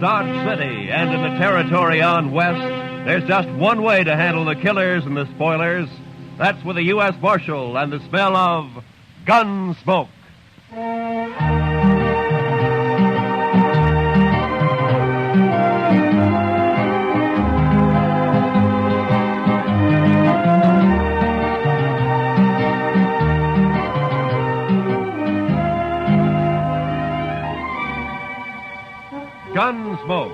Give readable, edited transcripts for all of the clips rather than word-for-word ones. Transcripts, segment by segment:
Dodge City and in the territory on west, there's just one way to handle the killers and the spoilers. That's with a U.S. Marshal and the smell of Gunsmoke. Gunsmoke,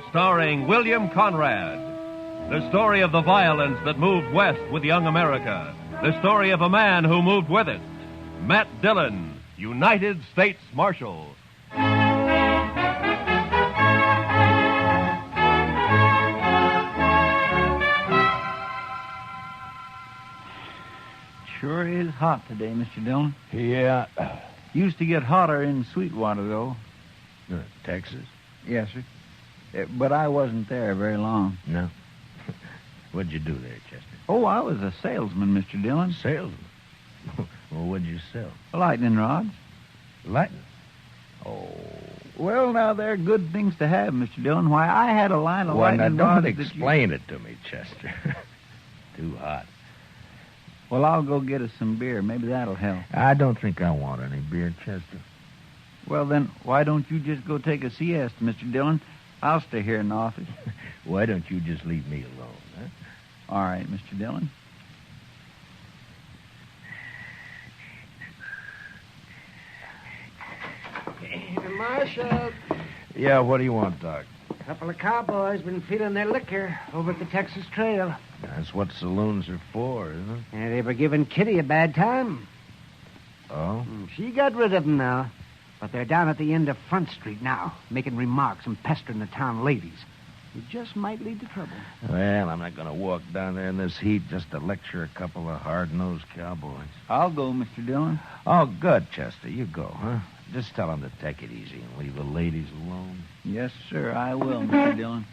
starring William Conrad. The story of the violence that moved west with young America. The story of a man who moved with it. Matt Dillon, United States Marshal. Sure is hot today, Mr. Dillon. Yeah. Used to get hotter in Sweetwater, though. Texas? Yes, sir. But I wasn't there very long. No. What'd you do there, Chester? Oh, I was a salesman, Mr. Dillon. Salesman? Well, what'd you sell? Lightning rods. Lightning? Oh, well, now, they're good things to have, Mr. Dillon. Why, I had a line of Well, now, lightning don't rods explain it to me, Chester. Too hot. Well, I'll go get us some beer. Maybe that'll help. I don't think I want any beer, Chester. Well, then, why don't you just go take a siesta, Mr. Dillon? I'll stay here in the office. Why don't you just leave me alone, huh? All right, Mr. Dillon. Hey, Marshal. Yeah, what do you want, Doc? A couple of cowboys been feeling their liquor over at the Texas Trail. That's what saloons are for, isn't it? And they were giving Kitty a bad time. Oh? She got rid of them now. But they're down at the end of Front Street now, making remarks and pestering the town ladies. It just might lead to trouble. Well, I'm not going to walk down there in this heat just to lecture a couple of hard-nosed cowboys. I'll go, Mr. Dillon. Oh, good, Chester. You go, huh? Just tell them to take it easy and leave the ladies alone. Yes, sir, I will, Mr. Dillon.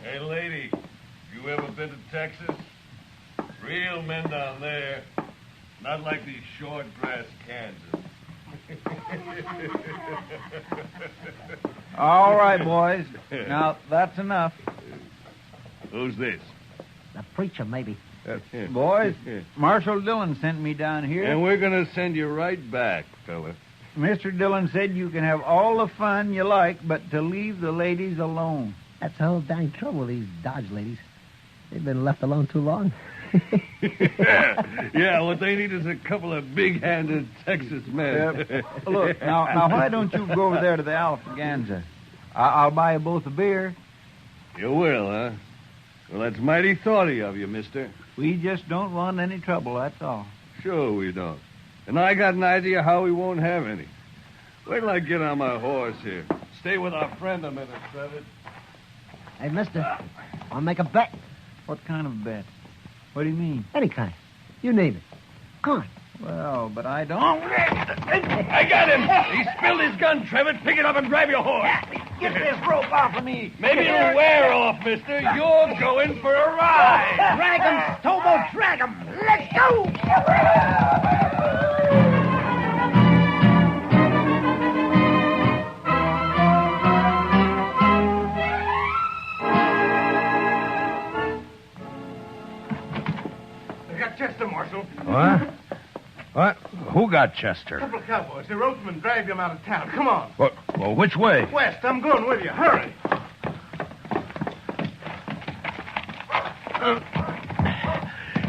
Hey, lady, you ever been to Texas? Real men down there. Not like these short grass Kansas. All right, boys. Now, that's enough. Who's this? The preacher, maybe. Boys, Marshal Dillon sent me down here. And we're going to send you right back, fella. Mr. Dillon said you can have all the fun you like, but to leave the ladies alone. That's the whole dang trouble with these Dodge ladies. They've been left alone too long. Yeah, what they need is a couple of big-handed Texas men. Look, now, why don't you go over there to the Alfaganza? I'll buy you both a beer. You will, huh? Well, that's mighty thoughty of you, mister. We just don't want any trouble, that's all. Sure we don't. And I got an idea how we won't have any. Wait till I get on my horse here. Stay with our friend a minute, Trevor. Hey, mister, I'll make a bet. What kind of bet? What do you mean? Any kind. You name it. Come on. Well, but I don't... I got him! He spilled his gun, Trevor. Pick it up and grab your horse. Get this rope off of me. Maybe it'll wear off, mister. You're going for a ride. Drag him, Stobo, drag him. Let's go. They got Chester, Marshal. What? What? Who got Chester? A couple of cowboys. The ropesman dragged him out of town. Come on. Well, which way? West, I'm going with you. Hurry.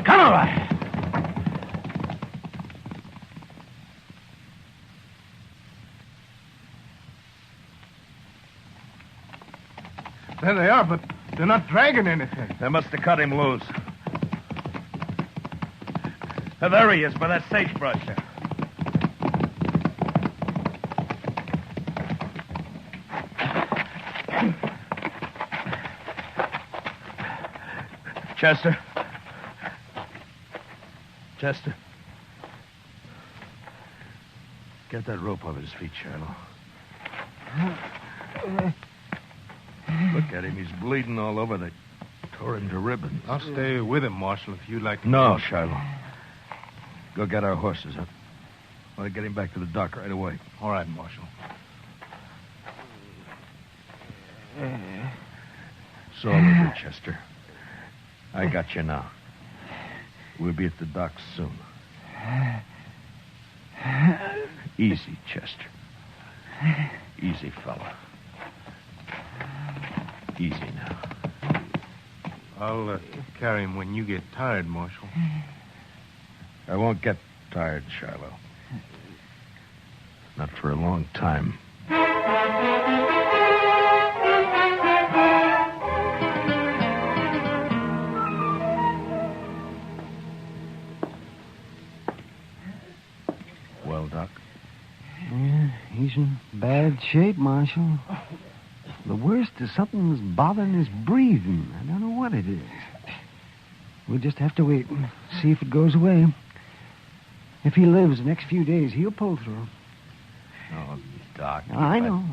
Come on. There they are, but they're not dragging anything. They must have cut him loose. There he is, by that sagebrush. Chester. Chester. Get that rope off his feet, Shiloh. Look at him. He's bleeding all over. They Tore him to ribbons. I'll stay with him, Marshal, if you'd like to. No, Shiloh. Go get our horses, huh? I want to get him back to the dock right away. All right, Marshal. It's all over, Chester. I got you now. We'll be at the docks soon. Easy, Chester. Easy, fella. Easy now. I'll carry him when you get tired, Marshal. I won't get tired, Shiloh. Not for a long time. Well, Doc? Yeah, he's in bad shape, Marshal. The worst is something's bothering his breathing. I don't know what it is. We'll just have to wait and see if it goes away. If he lives the next few days, he'll pull through. Oh, Doc. I know.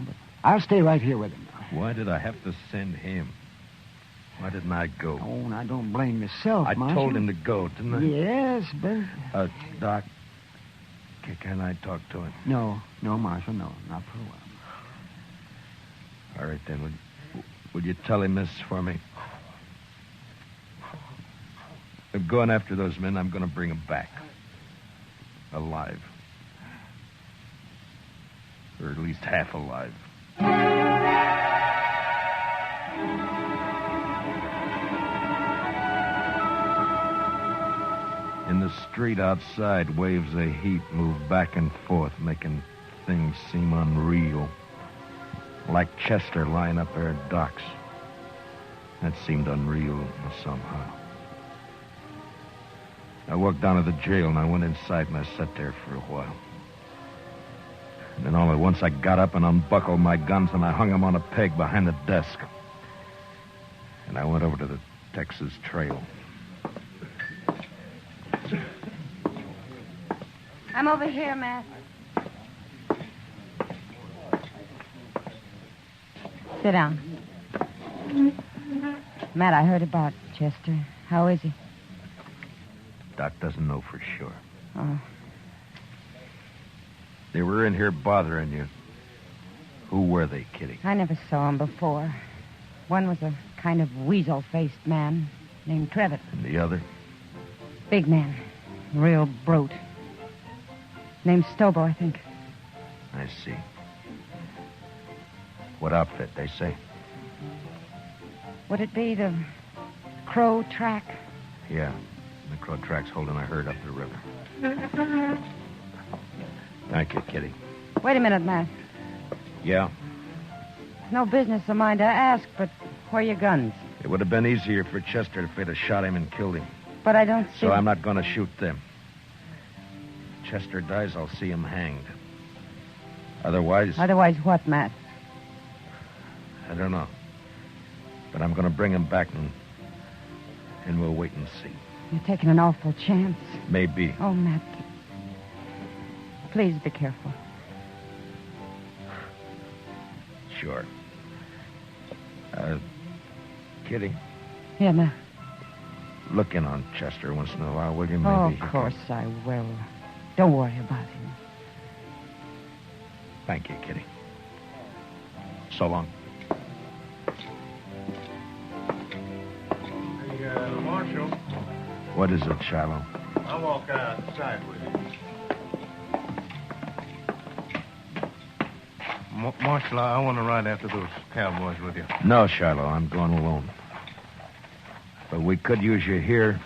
But I'll stay right here with him. Why did I have to send him? Why didn't I go? Oh, now don't blame yourself, I Marshal. told him to go, didn't I? Yes, but... Doc, can I talk to him? No, Marshal, no. Not for a while. All right, then. Would you tell him this for me? I'm going after those men. I'm going to bring them back. Alive. Or at least half alive. In the street outside, waves of heat move back and forth, making things seem unreal. Like Chester lying up there at docks. That seemed unreal somehow. I walked down to the jail, and I went inside, and I sat there for a while. And then all at once, I got up and unbuckled my guns, and I hung them on a peg behind the desk. And I went over to the Texas Trail. I'm over here, Matt. Sit down. Matt, I heard about Chester. How is he? Doc doesn't know for sure. Oh. They were in here bothering you. Who were they, Kitty? I never saw him before. One was a kind of weasel-faced man named Trevitt. And the other? Big man. Real brute. Named Stobo, I think. I see. What outfit, they say? Would it be the Crow Track? Yeah. The Crow Track's holding a herd up the river. Thank you, Kitty. Wait a minute, Matt. Yeah? It's no business of mine to ask, but where are your guns? It would have been easier for Chester if they'd have shot him and killed him. But I don't see... So I'm not going to shoot them. If Chester dies, I'll see him hanged. Otherwise... Otherwise what, Matt? I don't know. But I'm going to bring him back and we'll wait and see. You're taking an awful chance. Maybe. Oh, Matt. Please be careful. Sure. Kitty, Yeah, Matt. look in on Chester once in a while, will you? Maybe Oh, he of can- course I will. Don't worry about him. Thank you, Kitty. So long. Hey, Marshal, What is it, Shiloh? I'll walk outside with you. Marshal, I want to ride after those cowboys with you. No, Shiloh, I'm going alone. But we could use you here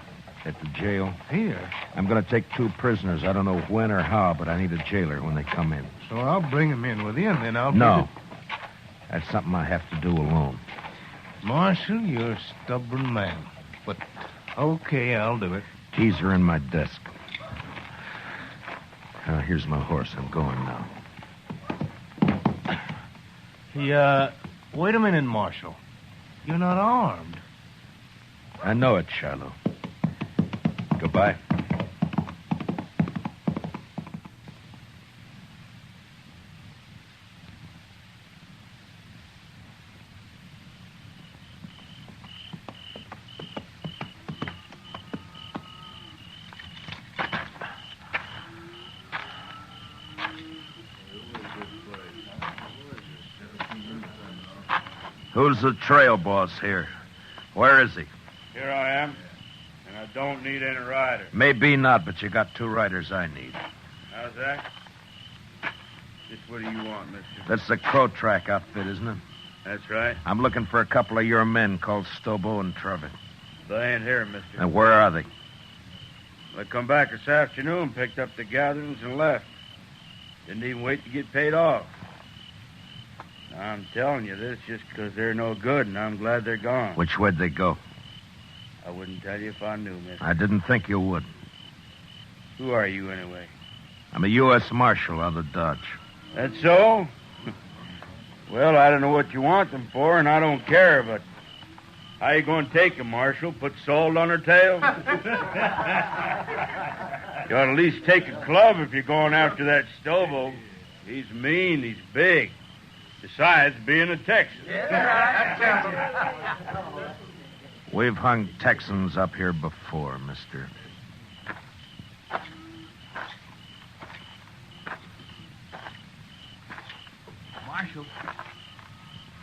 at the jail. Here? I'm going to take 2 prisoners. I don't know when or how, but I need a jailer when they come in. So I'll bring them in with you, and then I'll... No. That's something I have to do alone. Marshal, you're a stubborn man. But, okay, I'll do it. Keys are in my desk. Here's my horse. I'm going now. Wait a minute, Marshal. You're not armed. I know it, Shiloh. Goodbye. Who's the trail boss here? Where is he? Here I am, and I don't need any rider. Maybe not, but you got 2 riders I need. How's that? Just what do you want, mister? That's the Crow Track outfit, isn't it? That's right. I'm looking for a couple of your men called Stobo and Trevitt. They ain't here, mister. And where are they? They come back this afternoon, picked up the gatherings, and left. Didn't even wait to get paid off. I'm telling you this just because they're no good, and I'm glad they're gone. Which way'd they go? I wouldn't tell you if I knew, mister. I didn't think you would. Who are you, anyway? I'm a U.S. Marshal on the Dodge. That's so? Well, I don't know what you want them for, and I don't care, but how you going to take them, Marshal? Put salt on her tail? You ought to at least take a club if you're going after that Stobo. He's mean, he's big. Besides being a Texan. We've hung Texans up here before, mister. Marshal.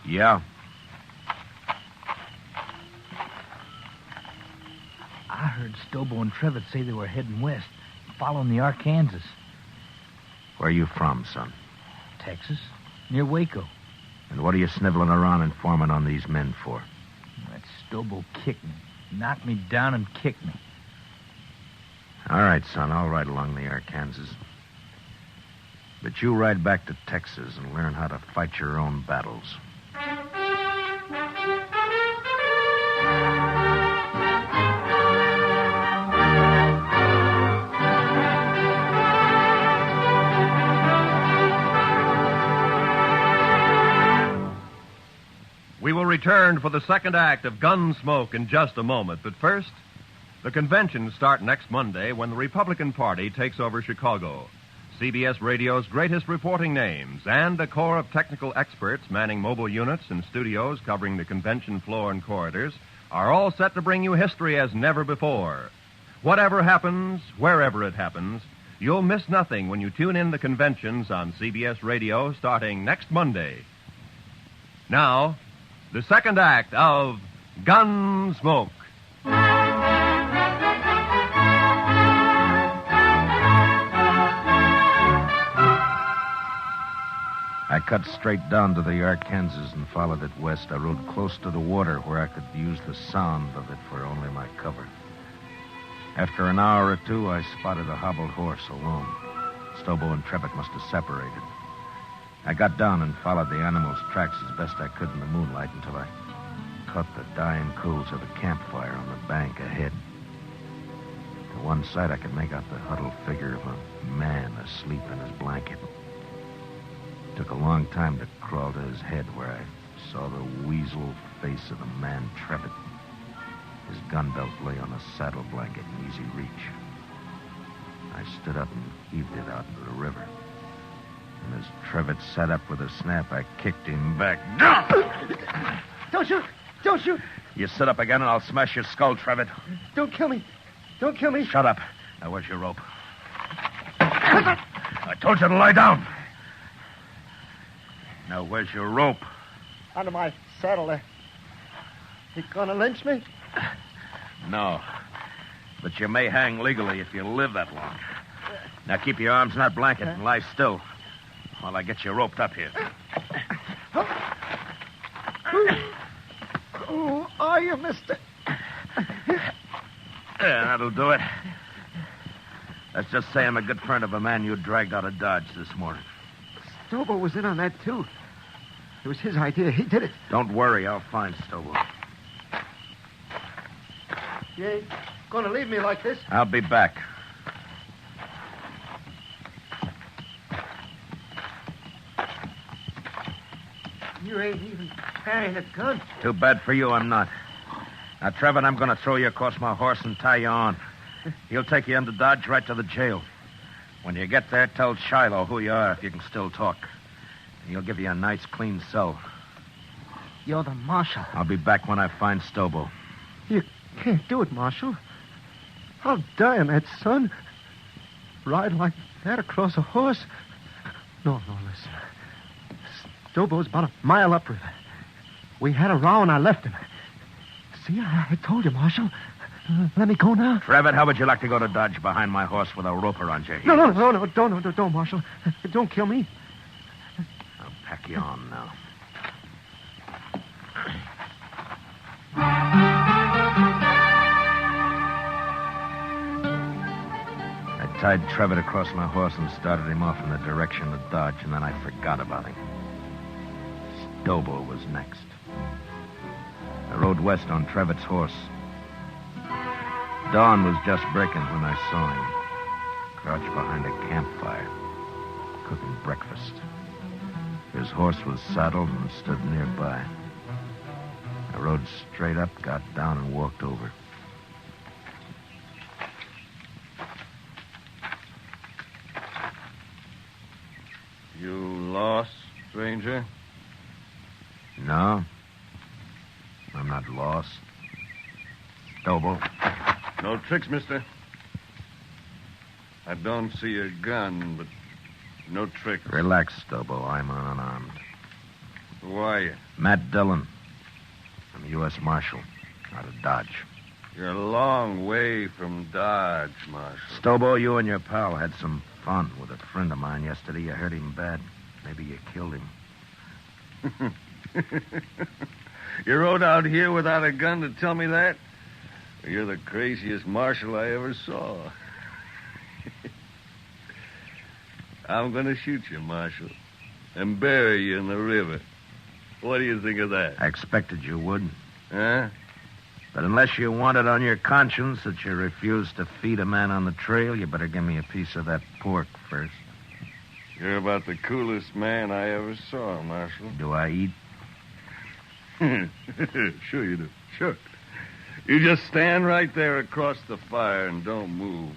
Yeah? I heard Stobo and Trevitt say they were heading west, following the Arkansas. Where are you from, son? Texas, near Waco. And what are you sniveling around informing on these men for? That Stobo kicked me, knocked me down and kicked me. All right, son, I'll ride along the Arkansas. But you ride back to Texas and learn how to fight your own battles. We will return for the second act of Gunsmoke in just a moment. But first, the conventions start next Monday when the Republican Party takes over Chicago. CBS Radio's greatest reporting names and a corps of technical experts manning mobile units and studios covering the convention floor and corridors are all set to bring you history as never before. Whatever happens, wherever it happens, you'll miss nothing when you tune in the conventions on CBS Radio starting next Monday. Now, the second act of Gunsmoke. I cut straight down to the Arkansas and followed it west. I rode close to the water where I could use the sound of it for only my cover. After an hour or 2, I spotted a hobbled horse alone. Stobo and Trevitt must have separated. I got down and followed the animal's tracks as best I could in the moonlight until I caught the dying coals of a campfire on the bank ahead. To one side, I could make out the huddled figure of a man asleep in his blanket. It took a long time to crawl to his head where I saw the weasel face of the man Trevitt. His gun belt lay on a saddle blanket in easy reach. I stood up and heaved it out into the river. And as Trevitt sat up with a snap, I kicked him back. Don't shoot! Don't shoot! You sit up again and I'll smash your skull, Trevitt. Don't kill me! Don't kill me! Shut up. Now, where's your rope? I told you to lie down. Now, where's your rope? Under my saddle there. You gonna lynch me? No. But you may hang legally if you live that long. Now, keep your arms in that blanket and lie still while I get you roped up here. Who are you, mister? Yeah, that'll do it. Let's just say I'm a good friend of a man you dragged out of Dodge this morning. Stobo was in on that, too. It was his idea. He did it. Don't worry, I'll find Stobo. You ain't gonna leave me like this? I'll be back. You ain't even carrying a gun. Too bad for you, I'm not. Now, Trevor, I'm going to throw you across my horse and tie you on. He'll take you into Dodge right to the jail. When you get there, tell Shiloh who you are if you can still talk. And he'll give you a nice, clean cell. You're the marshal. I'll be back when I find Stobo. You can't do it, Marshal. I'll die on that, son. Ride like that across a horse. No, listen. Stobo's about a mile upriver. We had a row and I left him. See, I told you, Marshal. Let me go now. Trevitt, how would you like to go to Dodge behind my horse with a rope around your heels? No, don't, Marshal. Don't kill me. I'll pack you on now. I tied Trevitt across my horse and started him off in the direction of Dodge, and then I forgot about him. Stobo was next. I rode west on Trevitt's horse. Dawn was just breaking when I saw him, crouched behind a campfire, cooking breakfast. His horse was saddled and stood nearby. I rode straight up, got down, and walked over. You lost, stranger? No, I'm not lost. Stobo. No tricks, mister. I don't see a gun, but no tricks. Relax, Stobo. I'm unarmed. Who are you? Matt Dillon. I'm a U.S. Marshal out of Dodge. You're a long way from Dodge, Marshal. Stobo, you and your pal had some fun with a friend of mine yesterday. You hurt him bad. Maybe you killed him. You rode out here without a gun to tell me that? You're the craziest marshal I ever saw. I'm going to shoot you, Marshal, and bury you in the river. What do you think of that? I expected you would. Huh? But unless you want it on your conscience that you refused to feed a man on the trail, you better give me a piece of that pork first. You're about the coolest man I ever saw, Marshal. Do I eat? Sure you do. Sure. You just stand right there across the fire and don't move.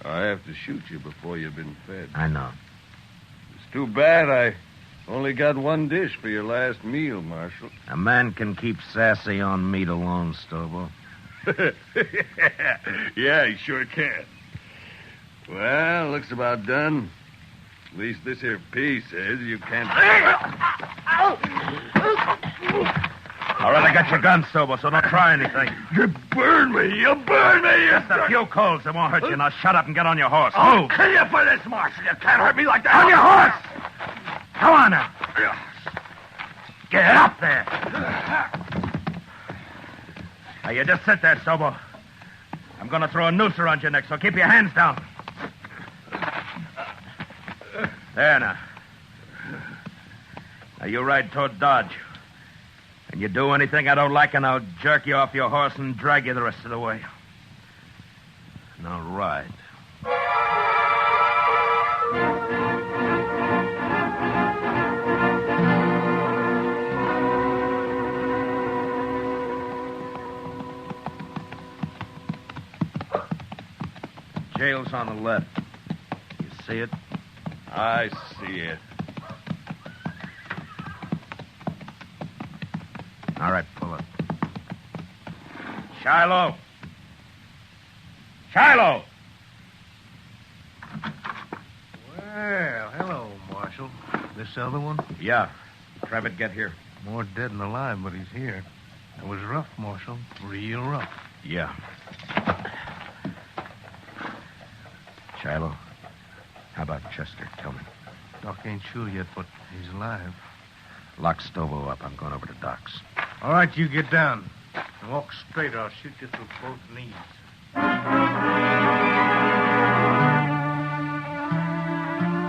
I have to shoot you before you've been fed. I know. It's too bad I only got one dish for your last meal, Marshal. A man can keep sassy on meat alone, Stobo. Yeah, he sure can. Well, looks about done. At least this here piece says you can't... All right, I got your gun, Stobo, so don't try anything. You burn me! You burn me! Just a few colds. It won't hurt you. Now shut up and get on your horse. I'll kill you for this, Marshal. You can't hurt me like that. On your horse! Come on now. Get up there. Now, you just sit there, Stobo. I'm going to throw a noose around your neck, so keep your hands down. There now. Now, you ride toward Dodge. And you do anything I don't like, and I'll jerk you off your horse and drag you the rest of the way. Now, ride. The jail's on the left. You see it? I see it. All right, pull it. Shiloh! Shiloh! Well, hello, Marshal. This other one? Yeah. Trevitt, get here. More dead than alive, but he's here. It was rough, Marshal. Real rough. Yeah. Shiloh, how about Chester? Tell me. Doc ain't sure yet, but he's alive. Lock Stobo up. I'm going over to Doc's. All right, you get down. And walk straight, or I'll shoot you through both knees.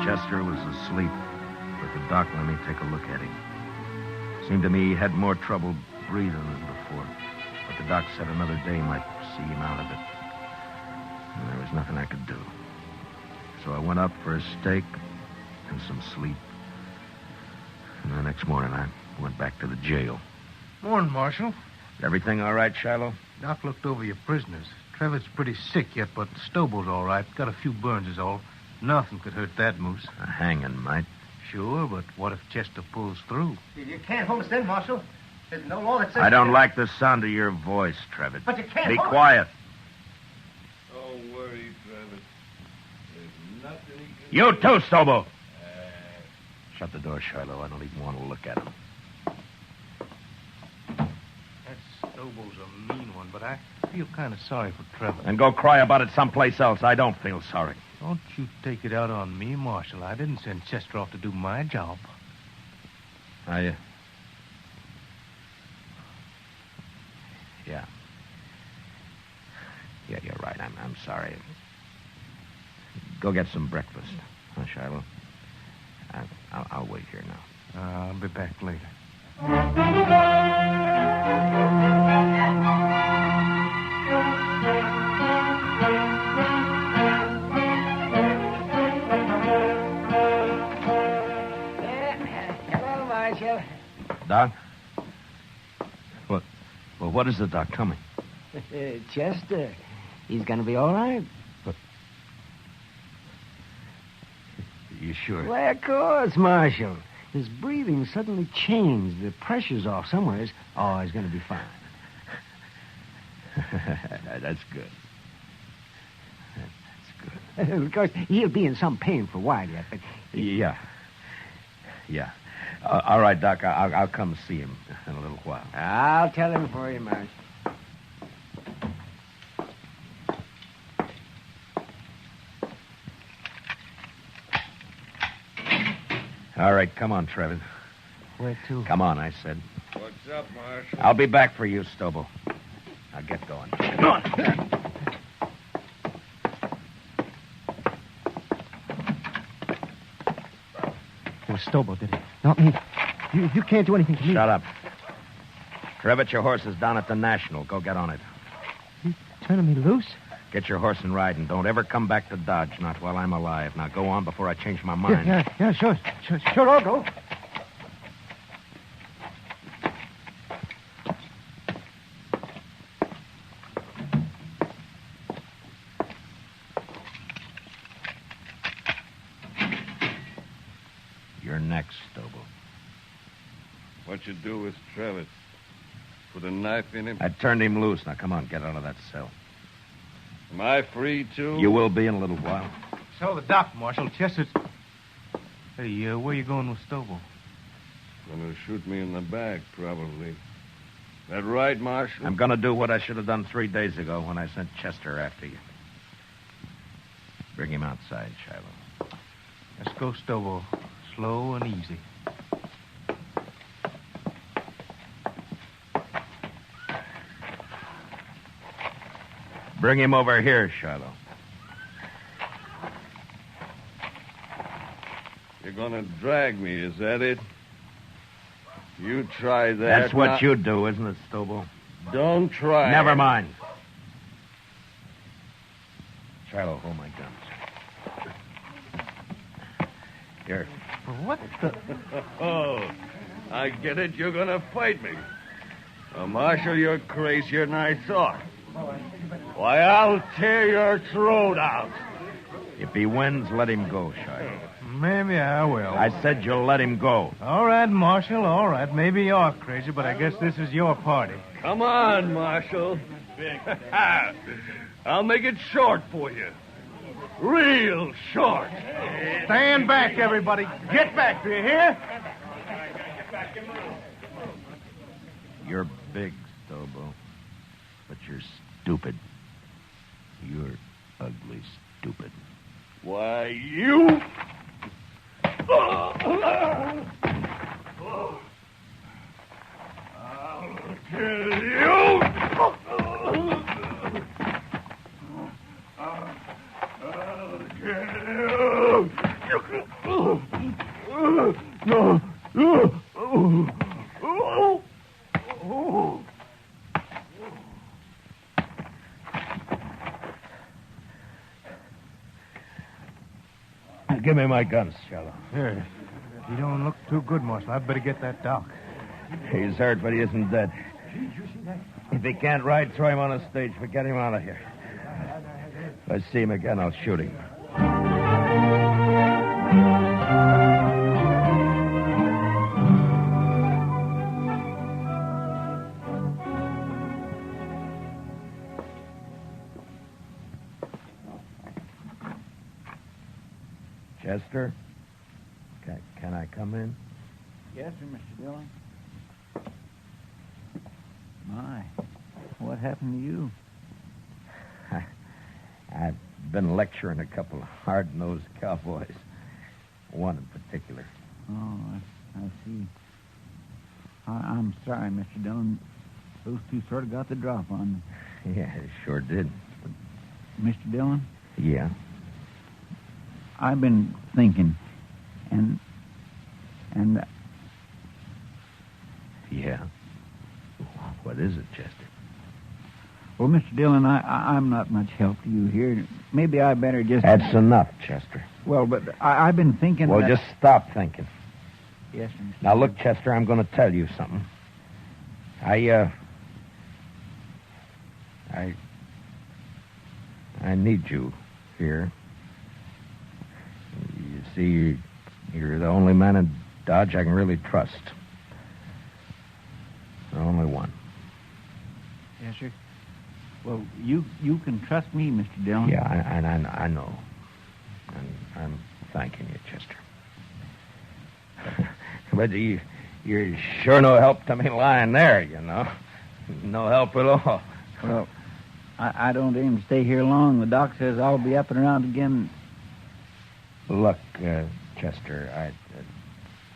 Chester was asleep, but the doc let me take a look at him. Seemed to me he had more trouble breathing than before. But the doc said another day might see him out of it. And there was nothing I could do. So I went up for a steak and some sleep. And the next morning I went back to the jail. Morning, Marshal. Everything all right, Shiloh? Doc looked over your prisoners. Trevitt's pretty sick yet, but Stobo's all right. Got a few burns is all. Nothing could hurt that moose. A hanging might. Sure, but what if Chester pulls through? You can't hold us in, Marshal. There's no law that says... I don't like the sound of your voice, Trevitt. But you can't Be hold us. quiet. Don't worry, Travis. There's nothing he can... You too, Stobo. Shut the door, Shiloh. I don't even want to look at him. Stobo's a mean one, but I feel kind of sorry for Trevor. And go cry about it someplace else. I don't feel sorry. Don't you take it out on me, Marshal. I didn't send Chester off to do my job. Yeah. Yeah, you're right. I'm sorry. Go get some breakfast, huh, Shiloh? I'll wait here now. I'll be back later. Hello, Marshal. Doc? What? Well, what is the doc coming? Chester. He's going to be all right. You sure? Why, of course, Marshal. His breathing suddenly changed. The pressure's off somewhere. Oh, he's going to be fine. That's good. Of course, he'll be in some pain for a while yet, but... Yeah. All right, Doc. I'll come see him in a little while. I'll tell him for you, Marshal. All right, come on, Trevor. Where to? Come on, I said. What's up, Marshal? I'll be back for you, Stobo. Now get going. Come on. It was Stobo, did it? Not me. You can't do anything to me. Shut up. Trevitt, your horse is down at the National. Go get on it. You turning me loose? Get your horse and ride, and don't ever come back to Dodge, not while I'm alive. Now go on before I change my mind. Yeah, sure, I'll go. You're next, Stobo. What you do with Travis? Put a knife in him? I turned him loose. Now come on, get out of that cell. Am I free, too? You will be in a little while. So the doc, Marshal. Chester's... Hey, where you going with Stobo? Gonna shoot me in the back, probably. That right, Marshal? I'm going to do what I should have done 3 days ago when I sent Chester after you. Bring him outside, Shiloh. Let's go, Stobo. Slow and easy. Bring him over here, Shiloh. You're gonna drag me, is that it? You try that. That's what now. you do, isn't it, Stobo? Don't try. Never mind. Shiloh, hold my guns. Here. What the... Oh, I get it. You're gonna fight me. Well, Marshal, you're crazier than I thought. Why, I'll tear your throat out. If he wins, let him go, Shiloh. Maybe I will. I said you'll let him go. All right, Marshal, all right. Maybe you're crazy, but I guess this is your party. Come on, Marshal. I'll make it short for you. Real short. Stand back, everybody. Get back, do you hear? You're big, Stobo, but you're stupid. You're ugly stupid. Why, you... I'll kill you. I'll kill you. Give me my guns, Shiloh. Here. You don't look too good, Marshal. I'd better get that doc. He's hurt, but he isn't dead. If he can't ride, throw him on a stage, but get him out of here. If I see him again, I'll shoot him. Chester? Can I come in? Yes, sir, Mr. Dillon. My, What happened to you? I've been lecturing a couple of hard-nosed cowboys. One in particular. Oh, I see. I'm sorry, Mr. Dillon. Those two sort of got the drop on me. Yeah, it sure did. Mr. Dillon? Yeah? I've been thinking, and Yeah? What is it, Chester? well, Mr. Dillon, I'm not much help to you here. Maybe I better just... That's enough, Chester. Well, but I've been thinking... Well, that... just stop thinking. Yes, sir, Mr. Now, look, Chester, I'm going to tell you something. I need you here. You see, you're the only man in Dodge I can really trust. The only one. Yes, sir. Well, you can trust me, Mr. Dillon. Yeah, I know. And I'm thanking you, Chester. But you're sure no help to me lying there, you know. No help at all. Well, I don't aim to stay here long. The doc says I'll be up and around again. Look, Chester,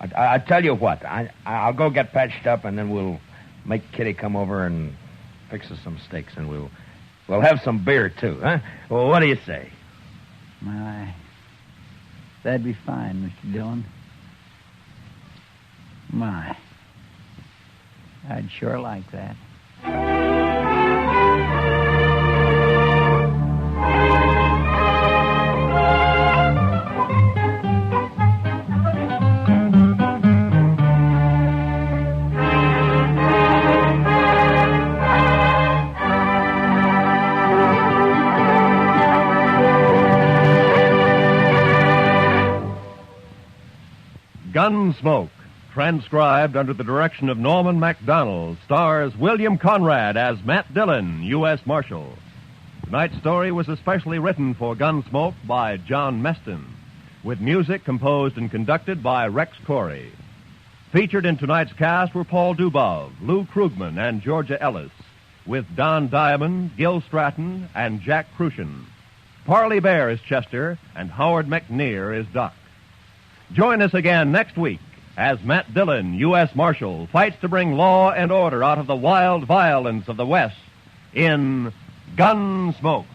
I tell you what. I'll go get patched up, and then we'll make Kitty come over and fix us some steaks, and we'll have some beer too, huh? Well, what do you say? My, that'd be fine, Mr. Dillon. My, I'd sure like that. Gunsmoke, transcribed under the direction of Norman MacDonald, stars William Conrad as Matt Dillon, U.S. Marshal. Tonight's story was especially written for Gunsmoke by John Meston, with music composed and conducted by Rex Corey. Featured in tonight's cast were Paul Dubov, Lou Krugman, and Georgia Ellis, with Don Diamond, Gil Stratton, and Jack Crucian. Parley Bear is Chester, and Howard McNear is Doc. Join us again next week as Matt Dillon, U.S. Marshal, fights to bring law and order out of the wild violence of the West in Gunsmoke.